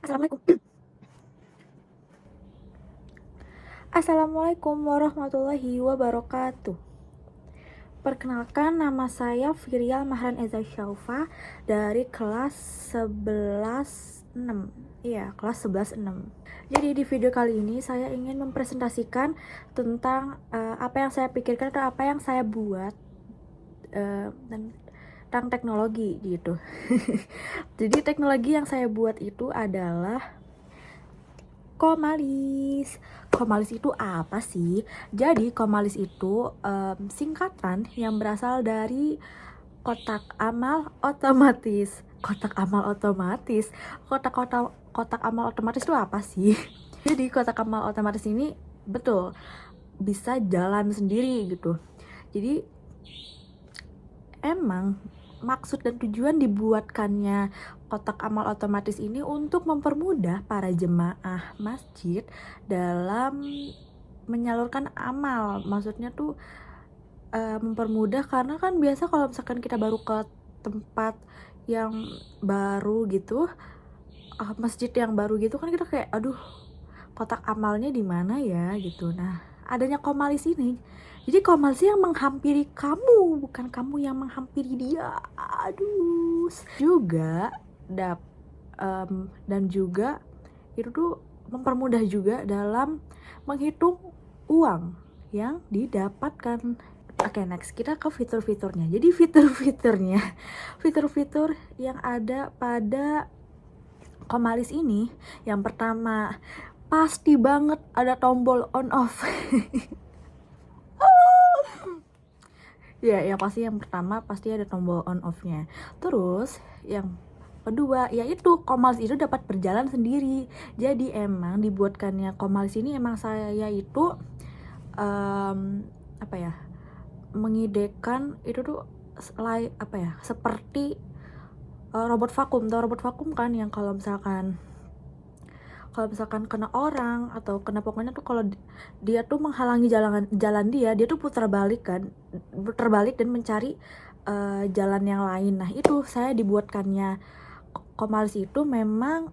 Assalamualaikum. Assalamualaikum warahmatullahi wabarakatuh. Perkenalkan, nama saya Virial Mahran Eza Syaufa dari kelas 11-6. Iya, kelas 11-6. Jadi di video kali ini saya ingin mempresentasikan tentang apa yang saya pikirkan atau apa yang saya buat tentang teknologi gitu. Jadi teknologi yang saya buat itu adalah Komalis. Komalis itu apa sih? Jadi Komalis itu singkatan yang berasal dari kotak amal otomatis. Kotak amal otomatis. Kotak amal otomatis itu apa sih? Jadi kotak amal otomatis ini betul bisa jalan sendiri gitu. Jadi emang maksud dan tujuan dibuatkannya kotak amal otomatis ini untuk mempermudah para jemaah masjid dalam menyalurkan amal. Maksudnya tuh mempermudah, karena kan biasa kalau misalkan kita baru ke tempat yang baru gitu, masjid yang baru gitu kan, kita kayak aduh, kotak amalnya di mana ya gitu. Nah, adanya Komalis ini, jadi Komalis yang menghampiri kamu, bukan kamu yang menghampiri dia. Aduh. Juga dan juga itu tuh mempermudah juga dalam menghitung uang yang didapatkan. Oke, next kita ke fitur-fiturnya. Jadi fitur-fitur yang ada pada Komalis ini, yang pertama pasti banget ada tombol on off. Ya, yang pasti yang pertama pasti ada tombol on off-nya. Terus yang kedua yaitu Komalis itu dapat berjalan sendiri. Jadi emang dibuatkannya Komalis ini, emang saya itu apa ya, mengidekan itu tuh seperti robot vakum. Tau robot vakum kan, yang kalau misalkan kena orang atau kena, pokoknya tuh kalau dia tuh menghalangi jalan dia tuh putar balik dan mencari jalan yang lain. Nah, itu saya dibuatkannya Komalis itu memang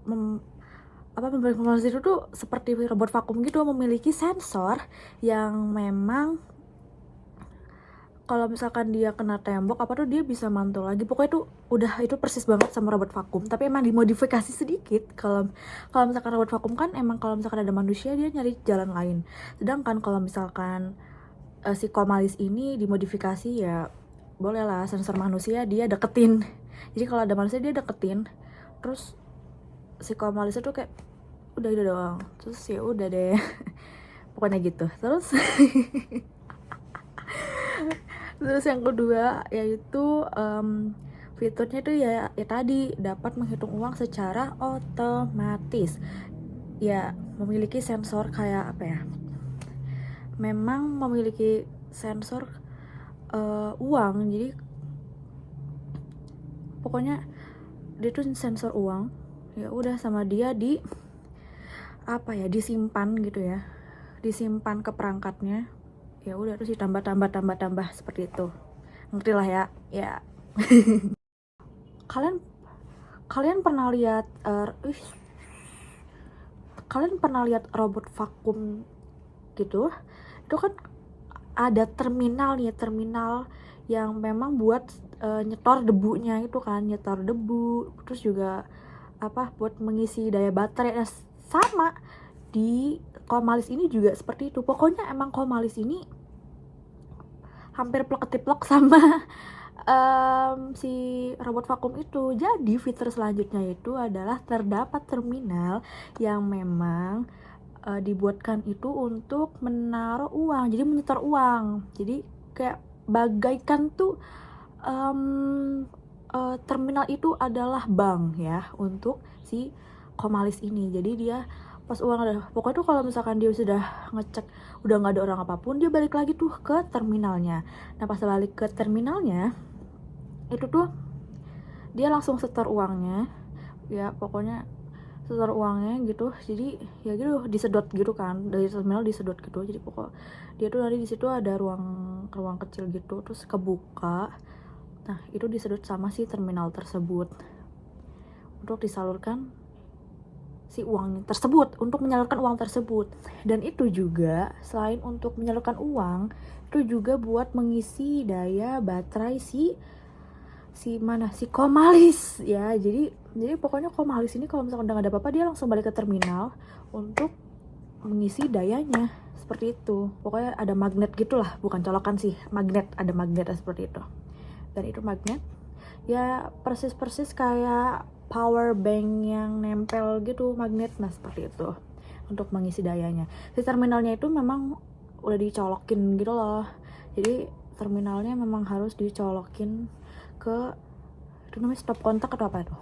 membuat Komalis itu tuh seperti robot vakum gitu, memiliki sensor yang memang kalau misalkan dia kena tembok apa tuh dia bisa mantul lagi. Pokoknya tuh udah, itu persis banget sama robot vakum, tapi emang dimodifikasi sedikit. Kalau misalkan robot vakum kan emang kalau misalkan ada manusia dia nyari jalan lain, sedangkan kalau misalkan si Komalis ini dimodifikasi, ya bolehlah sensor manusia dia deketin. Jadi kalau ada manusia dia deketin, terus si Komalis itu kayak udah itu doang, terus ya udah deh. Pokoknya gitu. Terus yang kedua yaitu fiturnya itu ya tadi dapat menghitung uang secara otomatis. Ya, memiliki sensor kayak apa ya? Memang memiliki sensor uang. Jadi pokoknya dia tuh sensor uang. Ya udah, sama dia disimpan gitu ya. Disimpan ke perangkatnya. Ya udah, terus ditambah seperti itu. Ngerti lah ya. Ya. Kalian pernah lihat robot vakum gitu? Itu kan ada terminal yang memang buat nyetor debunya itu kan, nyetor debu, terus juga buat mengisi daya baterai. Nah, sama di Komalis ini juga seperti itu. Pokoknya emang Komalis ini hampir plek-ketiplek sama si robot vakum itu. Jadi fitur selanjutnya itu adalah terdapat terminal yang memang dibuatkan itu untuk menaruh uang, jadi menyetor uang. Jadi kayak bagaikan tuh terminal itu adalah bank ya untuk si Komalis ini. Jadi dia pas uang ada, pokoknya tuh kalau misalkan dia sudah ngecek udah nggak ada orang apapun, dia balik lagi tuh ke terminalnya. Nah, pas balik ke terminalnya itu tuh dia langsung setor uangnya, ya pokoknya setor uangnya gitu. Jadi ya gitu, disedot gitu kan, dari terminal disedot gitu. Jadi pokok dia tuh dari di situ ada ruang kecil gitu, terus kebuka. Nah, itu disedot sama si terminal tersebut. untuk disalurkan si uang tersebut, untuk menyalurkan uang tersebut. Dan itu juga selain untuk menyalurkan uang, itu juga buat mengisi daya baterai si Komalis ya. Jadi pokoknya Komalis ini kalau misalkan udah gak ada apa-apa, dia langsung balik ke terminal untuk mengisi dayanya, seperti itu. Pokoknya ada magnet gitulah, bukan colokan sih, magnet, ada magnet seperti itu. Dan itu magnet ya persis kayak power bank yang nempel gitu, magnet. Nah seperti itu untuk mengisi dayanya. Si terminalnya itu memang udah dicolokin gitu loh, jadi terminalnya memang harus dicolokin ke itu namanya stop kontak atau apa itu.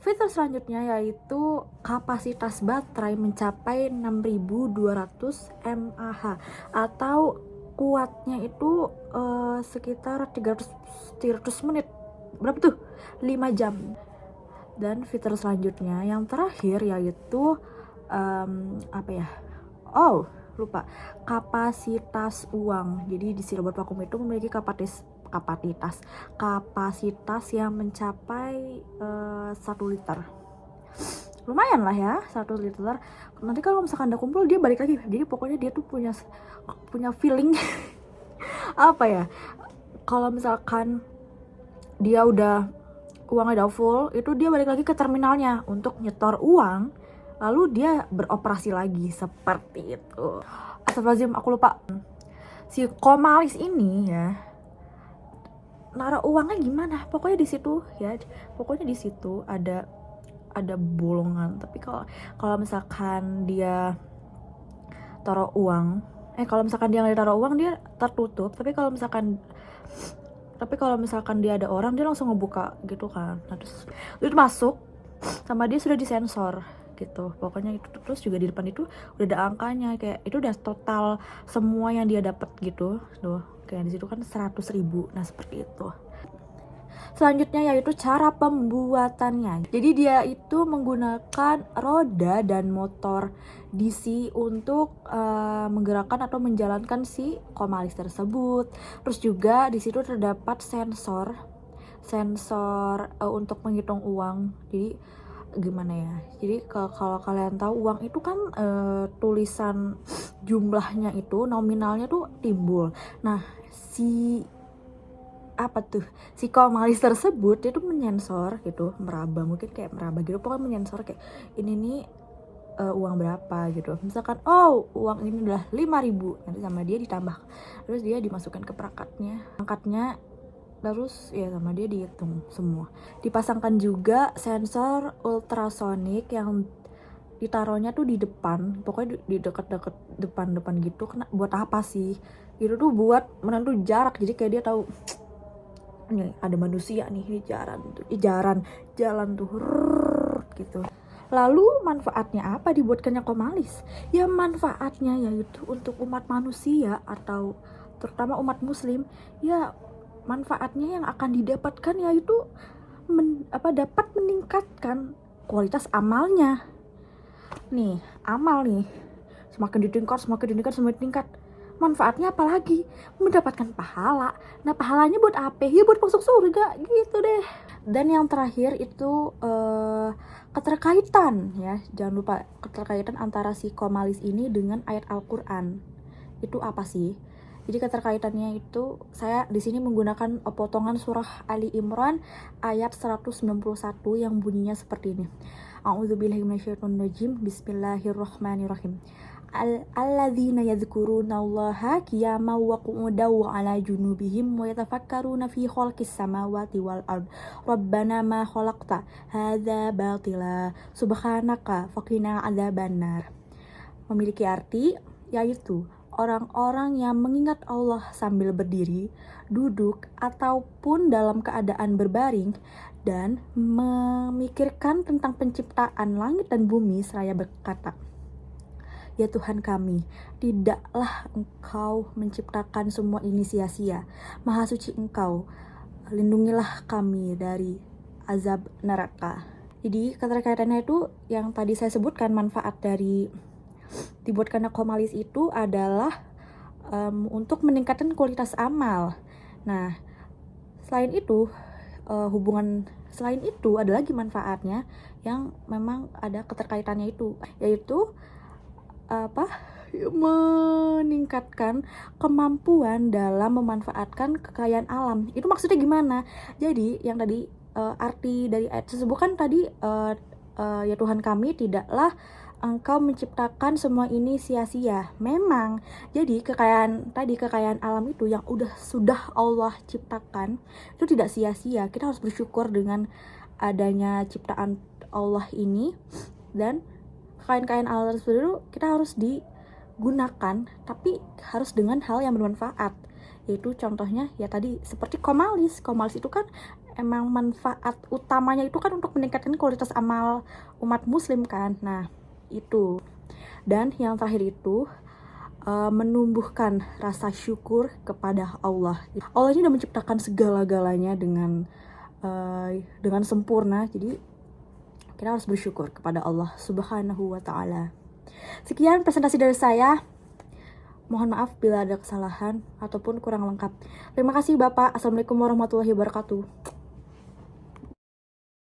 Fitur selanjutnya yaitu kapasitas baterai mencapai 6200 mAh atau kuatnya itu sekitar 300 menit. Berapa tuh? 5 jam. Dan fitur selanjutnya yang terakhir yaitu apa ya? Oh, lupa. Kapasitas uang. Jadi di si robot vakum itu memiliki kapasitas yang mencapai 1 liter. Lumayan lah ya, 1 liter. Nanti kalau misalkan udah kumpul dia balik lagi. Jadi pokoknya dia tuh punya feeling apa ya, kalau misalkan dia udah uangnya udah full, itu dia balik lagi ke terminalnya untuk nyetor uang, lalu dia beroperasi lagi, seperti itu. Astagfirullahaladzim, aku lupa. Si Komalis ini ya naruh uangnya gimana, pokoknya di situ ya, pokoknya di situ ada bolongan. Tapi kalau misalkan dia taruh uang, kalau misalkan dia nggak taruh uang dia tertutup, tapi kalau misalkan dia ada orang, dia langsung ngebuka gitu kan. Nah, terus itu masuk sama dia sudah disensor gitu. Pokoknya itu terus juga di depan itu udah ada angkanya, kayak itu udah total semua yang dia dapat gitu. Tuh, kayak di situ kan 100.000. Nah, seperti itu. Selanjutnya yaitu cara pembuatannya. Jadi dia itu menggunakan roda dan motor DC untuk menggerakkan atau menjalankan si Komalis tersebut. Terus juga di situ terdapat sensor untuk menghitung uang. Jadi gimana ya? Jadi kalau kalian tahu uang itu kan tulisan jumlahnya itu nominalnya tuh timbul. Nah, si Komalis tersebut itu menyensor gitu, mungkin kayak meraba gitu, pokoknya menyensor kayak ini nih uang berapa gitu. Misalkan uang ini udah 5.000, nanti sama dia ditambah, terus dia dimasukkan ke perangkatnya, terus ya sama dia dihitung semua. Dipasangkan juga sensor ultrasonik yang ditaruhnya tuh di depan, pokoknya di dekat-dekat depan gitu. Buat apa sih? Itu tuh buat menentu jarak, jadi kayak dia tahu nih ada manusia nih di jalan tuh gitu. Lalu manfaatnya apa dibuatkannya Komalis? Ya manfaatnya yaitu untuk umat manusia atau terutama umat muslim. Ya manfaatnya yang akan didapatkan yaitu dapat meningkatkan kualitas amalnya. Nih, amal nih semakin ditingkat. Manfaatnya apalagi? Mendapatkan pahala. Nah, pahalanya buat apa? Ya buat masuk surga gitu deh. Dan yang terakhir itu keterkaitan ya. Jangan lupa keterkaitan antara si Komalis ini dengan ayat Al-Qur'an. Itu apa sih? Jadi keterkaitannya itu saya di sini menggunakan potongan surah Ali Imran ayat 191 yang bunyinya seperti ini. A'udzubillahi minasyaitonirrajim. Bismillahirrahmanirrahim. Alladzina yadhkurunallaha qiyaman wa qu'udan wa 'ala junubihim wa yatafakkaruna fi khalqis samawati wal ard. Rabbana ma khalaqta hadza batila subhanaka faqina 'adzabannar. Memiliki arti yaitu orang-orang yang mengingat Allah sambil berdiri, duduk, ataupun dalam keadaan berbaring dan memikirkan tentang penciptaan langit dan bumi seraya berkata, ya Tuhan kami, tidaklah Engkau menciptakan semua ini sia-sia. Maha suci Engkau, lindungilah kami dari azab neraka. Jadi keterkaitannya itu yang tadi saya sebutkan, manfaat dari dibuatkannya Komalis itu adalah untuk meningkatkan kualitas amal. Nah, selain itu hubungan selain itu ada lagi manfaatnya yang memang ada keterkaitannya itu, yaitu meningkatkan kemampuan dalam memanfaatkan kekayaan alam. Itu maksudnya gimana? Jadi yang tadi arti dari ayat tersebut kan tadi ya Tuhan kami, tidaklah Engkau menciptakan semua ini sia-sia. Memang, jadi kekayaan alam itu yang sudah Allah ciptakan itu tidak sia-sia. Kita harus bersyukur dengan adanya ciptaan Allah ini, dan kekayaan alam tersebut itu kita harus digunakan, tapi harus dengan hal yang bermanfaat. Yaitu contohnya ya tadi seperti komalis itu kan emang manfaat utamanya itu kan untuk meningkatkan kualitas amal umat muslim kan. Nah itu, dan yang terakhir itu menumbuhkan rasa syukur kepada Allah. Allah ini sudah menciptakan segala-galanya dengan sempurna, jadi kita harus bersyukur kepada Allah Subhanahu wa Ta'ala. Sekian presentasi dari saya. Mohon maaf bila ada kesalahan ataupun kurang lengkap. Terima kasih Bapak. Assalamualaikum warahmatullahi wabarakatuh.